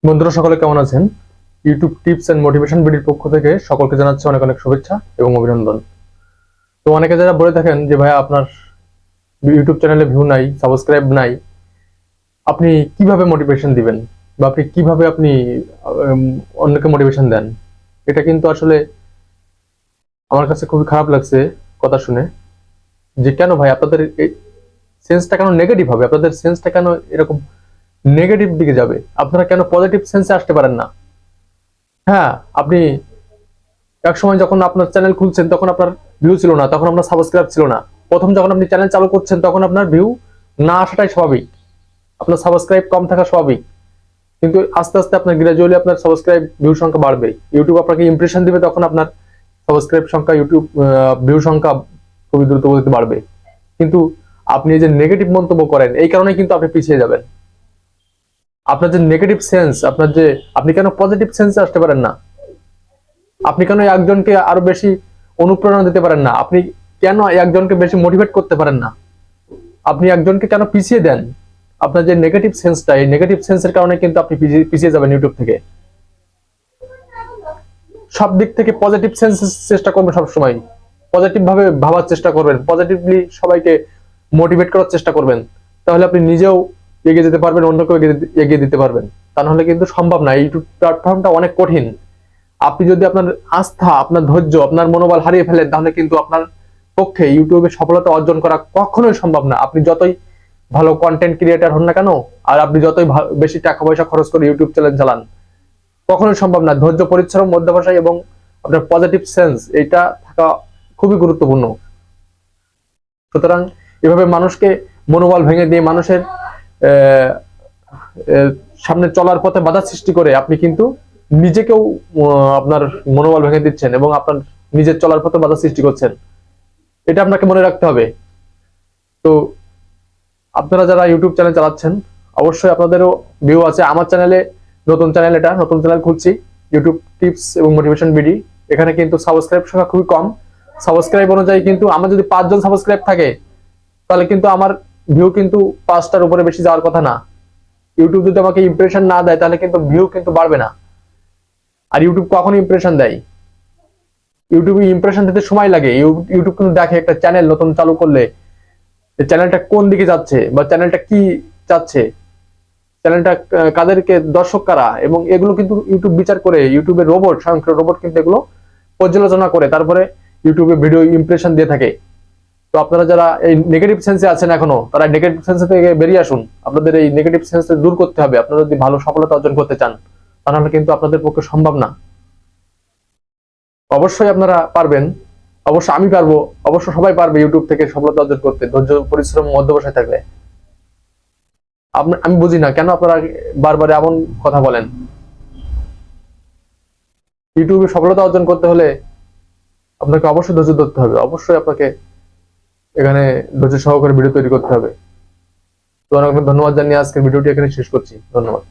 বন্ধুরা সকলে কেমন আছেন? ইউটিউব টিপস এন্ড মোটিভেশন ভিডিওর পক্ষ থেকে সকলকে জানাচ্ছি অনেক অনেক শুভেচ্ছা এবং অভিনন্দন। তো অনেকে যারা বলে থাকেন যে ভাইয়া আপনার ইউটিউব চ্যানেলে ভিউ নাই, সাবস্ক্রাইব নাই, আপনি কিভাবে মোটিভেশন দিবেন বা আপনি কিভাবে উম, অন্যকে মোটিভেশন দেন? এটা কিন্তু আসলে আমার কাছে খুবই খারাপ লাগছে কথা শুনে, যে কেন ভাই আপনাদের সেন্সটা কেন নেগেটিভ হবে, আপনাদের সেন্সটা কেন এরকম নেগেটিভ দিকে যাবে? আপনারা কেন পজিটিভ সেন্সে আসতে পারেন না? হ্যাঁ, আপনি এক সময় যখন আপনার চ্যানেল খুলছেন তখন আপনার ভিউ ছিল না, তখন আপনার সাবস্ক্রাইব ছিল না। প্রথম যখন আপনি চ্যানেল চালু করছেন তখন আপনার ভিউ না আসাটাই স্বাভাবিক, আপনার সাবস্ক্রাইব কম থাকা স্বাভাবিক। কিন্তু আস্তে আস্তে আপনার গ্রাজুয়ালি আপনার সাবস্ক্রাইব ভিউ সংখ্যা বাড়বে, ইউটিউব আপনাকে ইমপ্রেশন দিবে, তখন আপনার সাবস্ক্রাইব সংখ্যা, ইউটিউব ভিউ সংখ্যা খুবই দ্রুত গতিতে বাড়বে। কিন্তু আপনি এই যে নেগেটিভ মন্তব্য করেন, এই কারণে কিন্তু আপনি পিছিয়ে যাবেন। আপনার যে নেগেটিভ সেন্স, আপনি কেন পজিটিভ সেন্সে আসতে পারেন না? আপনি কেন একজনকে আরো বেশি অনুপ্রেরণা দিতে পারেন না? আপনি কেন একজনকে বেশি মোটিভেট করতে পারেন না? আপনি একজনকে কেন পিছিয়ে দেন? আপনার যে নেগেটিভ সেন্সটা, এই নেগেটিভ সেন্সের কারণে কিন্তু আপনি পিছিয়ে যাবেন ইউটিউব থেকে। সব দিক থেকে পজিটিভ সেন্স চেষ্টা করবেন, সবসময় পজিটিভ ভাবে ভাবার চেষ্টা করবেন, পজিটিভলি সবাইকে মোটিভেট করার চেষ্টা করবেন। তাহলে আপনি নিজেও এগিয়ে যেতে পারবেন, অন্যকেও এগিয়ে দিতে পারবেন। তা নাহলে কিন্তু সম্ভব না। ইউটিউব প্ল্যাটফর্মটা অনেক কঠিন। আপনি যদি আপনার আস্থা, আপনার ধৈর্য, আপনার মনোবল হারিয়ে ফেলেন, তাহলে কিন্তু আপনার পক্ষে ইউটিউবে সফলতা অর্জন করা কখনোই সম্ভব না। আপনি যতই ভালো কন্টেন্ট ক্রিয়েটার হন না কেন, আর আপনি যতই বেশি টাকা পয়সা খরচ করে ইউটিউব চ্যানেল চালান, কখনোই সম্ভব না। ধৈর্য, পরিশ্রম, অধ্যবসায় এবং আপনার পজিটিভ সেন্স, এটা থাকা খুবই গুরুত্বপূর্ণ। সুতরাং এভাবে মানুষকে মনোবল ভেঙে দিয়ে মানুষের আহ, সামনে চলার পথে বাধা সৃষ্টি করে আপনি কিন্তু নিজেকেও আপনার মনোবল ভেঙে দিচ্ছেন এবং আপনার নিজের চলার পথে বাধা সৃষ্টি করছেন। এটা আপনাকে মনে রাখতে হবে। তো আপনারা যারা ইউটিউব চ্যানেল চালাচ্ছেন, অবশ্যই আপনাদেরও ভিউ আছে। আমার চ্যানেলে নতুন চ্যানেল, এটা নতুন চ্যানেল খুলছি, ইউটিউব টিপস এবং মোটিভেশন ভিডিও। এখানে কিন্তু সাবস্ক্রাইব সংখ্যা খুবই কম। সাবস্ক্রাইব অনুযায়ী কিন্তু আমার যদি 5 জন সাবস্ক্রাইব থাকে, তাহলে কিন্তু আমার ভিউ কিন্তু 5টার উপরে বেশি যাওয়ার কথা না। ইউটিউব যদি আমাকে ইমপ্রেশন না দেয়, তাহলে কিন্তু ভিউ কিন্তু বাড়বে না। আর ইউটিউব কখনো ইমপ্রেশন দেয়? ইউটিউবে ইমপ্রেশন দিতে সময় লাগে। ইউটিউব কিন্তু দেখে একটা চ্যানেল নতুন চালু করলে চ্যানেলটা কোন দিকে যাচ্ছে বা চ্যানেলটা কি চাচ্ছে, চ্যানেলটা কাদেরকে, দর্শক কারা, এবং এগুলো কিন্তু ইউটিউব বিচার করে। ইউটিউবের রোবট, স্বয়ংক্রিয় রোবট কিন্তু এগুলো পর্যালোচনা করে তারপরে ইউটিউবে ভিডিও ইমপ্রেশন দিয়ে থাকে। তো আপনারা যারা এই নেগেটিভ সেন্সে আছেন এখনো, তারা নেগেটিভ সেন্স থেকে বেরিয়ে আসুন। আপনাদের এই নেগেটিভ সেন্স দূর করতে হবে আপনারা যদি ভালো সফলতা অর্জন করতে চান। তা নাহলে কিন্তু আপনাদের পক্ষে সম্ভব না। অবশ্যই আপনারা পারবেন, অবশ্যই আমি পারবো, অবশ্য সবাই পারবে ইউটিউব থেকে সফলতা অর্জন করতে, ধৈর্য, পরিশ্রম, অধ্যবসায় থাকলে। আমি বুঝি না কেন আপনারা বারবার এমন কথা বলেন। ইউটিউবে সফলতা অর্জন করতে হলে আপনাকে অবশ্যই ধৈর্য ধরতে হবে, অবশ্যই আপনাকে এখানে ধৈর্য সহকারে ভিডিও তৈরি করতে হবে। তো অনেক অনেক ধন্যবাদ জানিয়ে আজকের ভিডিওটি এখানে শেষ করছি। ধন্যবাদ।